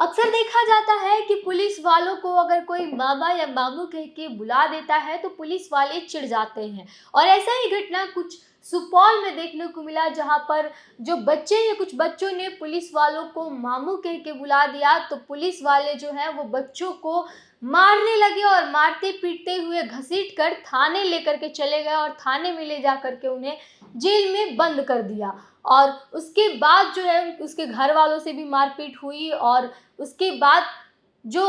अक्सर देखा जाता है कि पुलिस वालों को अगर कोई मामा या मामू कह के बुला देता है तो पुलिस वाले चिढ़ जाते हैं। और ऐसा ही घटना कुछ सुपौल में देखने को मिला, जहां पर जो बच्चे या कुछ बच्चों ने पुलिस वालों को मामू कह के बुला दिया तो पुलिस वाले जो हैं वो बच्चों को मारने लगे और मारते पीटते हुए घसीट कर थाने लेकर के चले गए और थाने में ले जा करके उन्हें जेल में बंद कर दिया। और उसके बाद जो है उसके घर वालों से भी मारपीट हुई और उसके बाद जो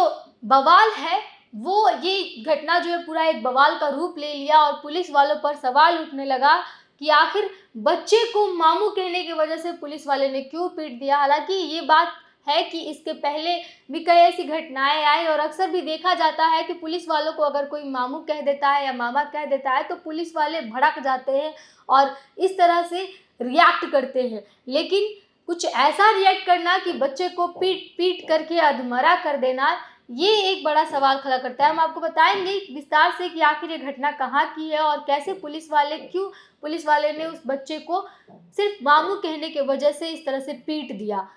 बवाल है वो ये घटना जो है पूरा एक बवाल का रूप ले लिया और पुलिस वालों पर सवाल उठने लगा कि आखिर बच्चे को मामू कहने की वजह से पुलिस वाले ने क्यों पीट दिया। हालांकि ये बात है कि इसके पहले भी कई ऐसी घटनाएं आई और अक्सर भी देखा जाता है कि पुलिस वालों को अगर कोई मामू कह देता है या मामा कह देता है तो पुलिस वाले भड़क जाते हैं और इस तरह से रिएक्ट करते हैं। लेकिन कुछ ऐसा रिएक्ट करना कि बच्चे को पीट पीट करके अधमरा कर देना, ये एक बड़ा सवाल खड़ा करता है। हम आपको बताएंगे विस्तार से कि आखिर ये घटना कहाँ की है और कैसे पुलिस वाले ने उस बच्चे को सिर्फ मामू कहने की वजह से इस तरह से पीट दिया।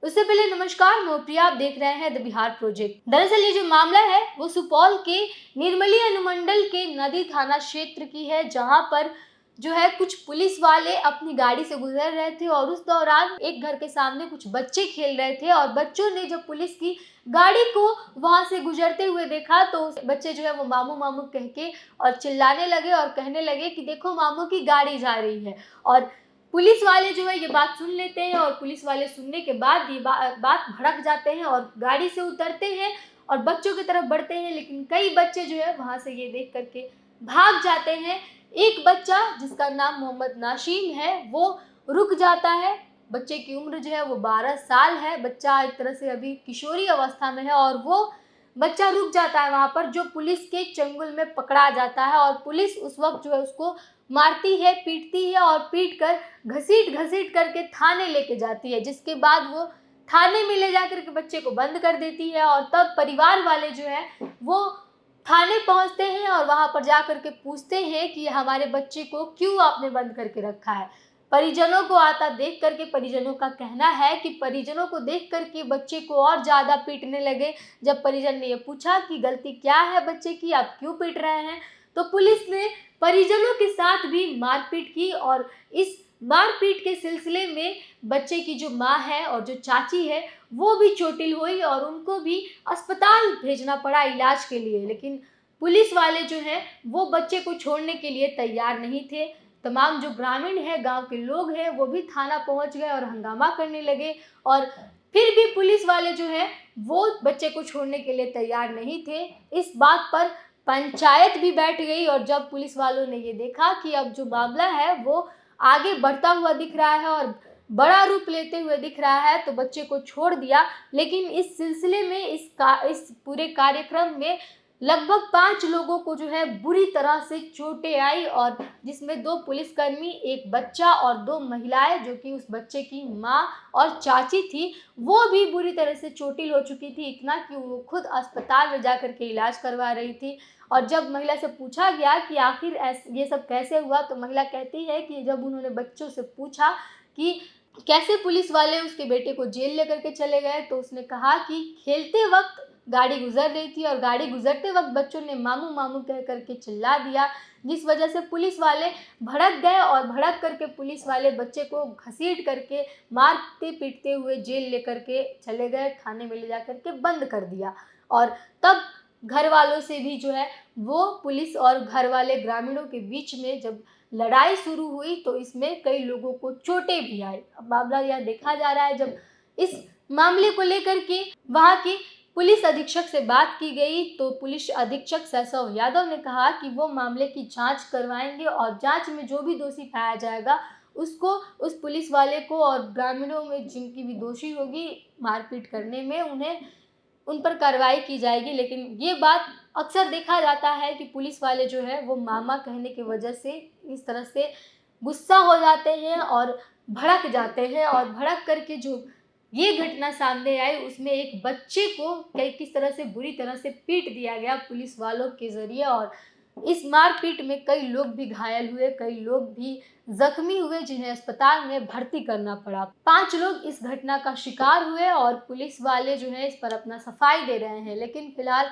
उससे पहले नमस्कार, मैं प्रिया, आप देख रहे हैं द बिहार प्रोजेक्ट। दरअसल ये जो मामला है वो सुपौल के निर्मली अनुमंडल के नदी थाना क्षेत्र की है, जहां पर जो है कुछ पुलिस वाले अपनी गाड़ी से गुजर रहे थे और उस दौरान एक घर के सामने कुछ बच्चे खेल रहे थे और बच्चों ने जब पुलिस की गाड़ी को वहां से गुजरते हुए देखा तो उस बच्चे जो है वो मामू मामू कह के और चिल्लाने लगे और कहने लगे कि देखो मामू की गाड़ी जा रही है। और पुलिस वाले जो है ये बात सुन लेते हैं और पुलिस वाले सुनने के बाद ये बात भड़क जाते हैं और गाड़ी से उतरते हैं और बच्चों की तरफ बढ़ते हैं। लेकिन कई बच्चे जो है वहां से ये देख करके भाग जाते हैं। एक बच्चा जिसका नाम मोहम्मद नाशीम है वो रुक जाता है। बच्चे की उम्र जो है वो 12 साल है। बच्चा एक तरह से अभी किशोरी अवस्था में है और वो बच्चा रुक जाता है वहां पर, जो पुलिस के चंगुल में पकड़ा जाता है और पुलिस उस वक्त जो है उसको मारती है, पीटती है और पीट कर घसीट घसीट करके थाने लेके जाती है, जिसके बाद वो थाने में ले जाकर के बच्चे को बंद कर देती है। और तब परिवार वाले जो है वो थाने पहुंचते हैं और वहां पर जाकर के पूछते हैं कि हमारे बच्चे को क्यों आपने बंद करके रखा है। परिजनों को आता देख करके परिजनों का कहना है कि परिजनों को देख करके बच्चे को और ज्यादा पीटने लगे। जब परिजन ने ये पूछा कि गलती क्या है बच्चे की, आप क्यों पीट रहे हैं, तो पुलिस ने परिजनों के साथ भी मारपीट की और इस मारपीट के सिलसिले में बच्चे की जो माँ है और जो चाची है वो भी चोटिल हुई और उनको भी अस्पताल भेजना पड़ा इलाज के लिए। लेकिन पुलिस वाले जो हैं वो बच्चे को छोड़ने के लिए तैयार नहीं थे। तमाम जो ग्रामीण है, गांव के लोग हैं, वो भी थाना पहुंच गए और हंगामा करने लगे और फिर भी पुलिस वाले जो है वो बच्चे को छोड़ने के लिए तैयार नहीं थे। इस बात पर पंचायत भी बैठ गई और जब पुलिस वालों ने ये देखा कि अब जो मामला है वो आगे बढ़ता हुआ दिख रहा है और बड़ा रूप लेते हुए दिख रहा है तो बच्चे को छोड़ दिया। लेकिन इस सिलसिले में इस पूरे कार्यक्रम में लगभग 5 लोगों को जो है बुरी तरह से चोटें आई और जिसमें 2 पुलिसकर्मी, एक बच्चा और 2 महिलाएं जो कि उस बच्चे की माँ और चाची थी, वो भी बुरी तरह से चोटिल हो चुकी थी। इतना कि वो खुद अस्पताल में जाकर के इलाज करवा रही थी। और जब महिला से पूछा गया कि आखिर ये सब कैसे हुआ तो महिला कहती है कि जब उन्होंने बच्चों से पूछा कि कैसे पुलिस वाले उसके बेटे को जेल लेकर के चले गए तो उसने कहा कि खेलते वक्त गाड़ी गुजर रही थी और गाड़ी गुजरते वक्त बच्चों ने मामू मामू कह करके चिल्ला दिया, जिस वजह से पुलिस वाले भड़क गए और भड़क करके पुलिस वाले बच्चे को घसीट करके मारते पीटते हुए जेल लेकर के चले गए, थाने में ले जा करके बंद कर दिया। और तब घर वालों से भी जो है वो पुलिस और घर वाले ग्रामीणों के बीच में जब लड़ाई शुरू हुई तो इसमें कई लोगों को चोटें भी आई। अब मामला यह देखा जा रहा है, जब इस मामले को लेकर के वहां के पुलिस अधीक्षक से बात की गई तो पुलिस अधीक्षक सैसव यादव ने कहा कि वो मामले की जांच करवाएंगे और जांच में जो भी दोषी पाया जाएगा उसको, उस पुलिस वाले को और ग्रामीणों में जिनकी भी दोषी होगी मारपीट करने में, उन्हें उन पर कार्रवाई की जाएगी। लेकिन ये बात अक्सर देखा जाता है कि पुलिस वाले जो है वो मामा कहने की वजह से इस तरह से गुस्सा हो जाते हैं और भड़क जाते हैं और भड़क करके जो ये घटना सामने आई उसमें एक बच्चे को किस तरह से बुरी तरह से पीट दिया गया पुलिस वालों के जरिए। और इस मारपीट में कई लोग भी घायल हुए, कई लोग भी जख्मी हुए जिन्हें अस्पताल में भर्ती करना पड़ा। 5 लोग इस घटना का शिकार हुए और पुलिस वाले जो है इस पर अपना सफाई दे रहे हैं। लेकिन फिलहाल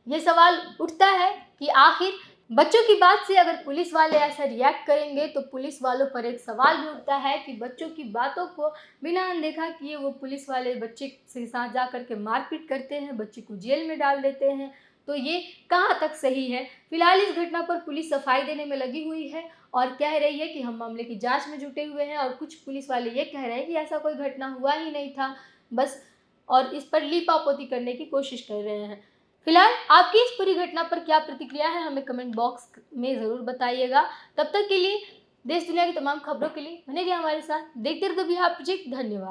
ये सवाल उठता है कि आखिर बच्चों की बात से अगर पुलिस वाले ऐसा रिएक्ट करेंगे तो पुलिस वालों पर एक सवाल भी उठता है कि बच्चों की बातों को बिना अनदेखा किए वो पुलिस वाले बच्चे के साथ जा कर के मारपीट करते हैं, बच्चे को जेल में डाल देते हैं। तो ये कहाँ तक सही है? फिलहाल इस घटना पर पुलिस सफाई देने में लगी हुई है और कह रही है कि हम मामले की जांच में जुटे हुए हैं, और कुछ पुलिस वाले ये कह रहे हैं कि ऐसा कोई घटना हुआ ही नहीं था, बस, और इस पर लीपापोती करने की कोशिश कर रहे हैं। फिलहाल आपकी इस पूरी घटना पर क्या प्रतिक्रिया है, हमें कमेंट बॉक्स में ज़रूर बताइएगा। तब तक के लिए देश दुनिया की तमाम खबरों के लिए बने रहिए हमारे साथ। देखते रहिए द बिहार प्रोजेक्ट। धन्यवाद।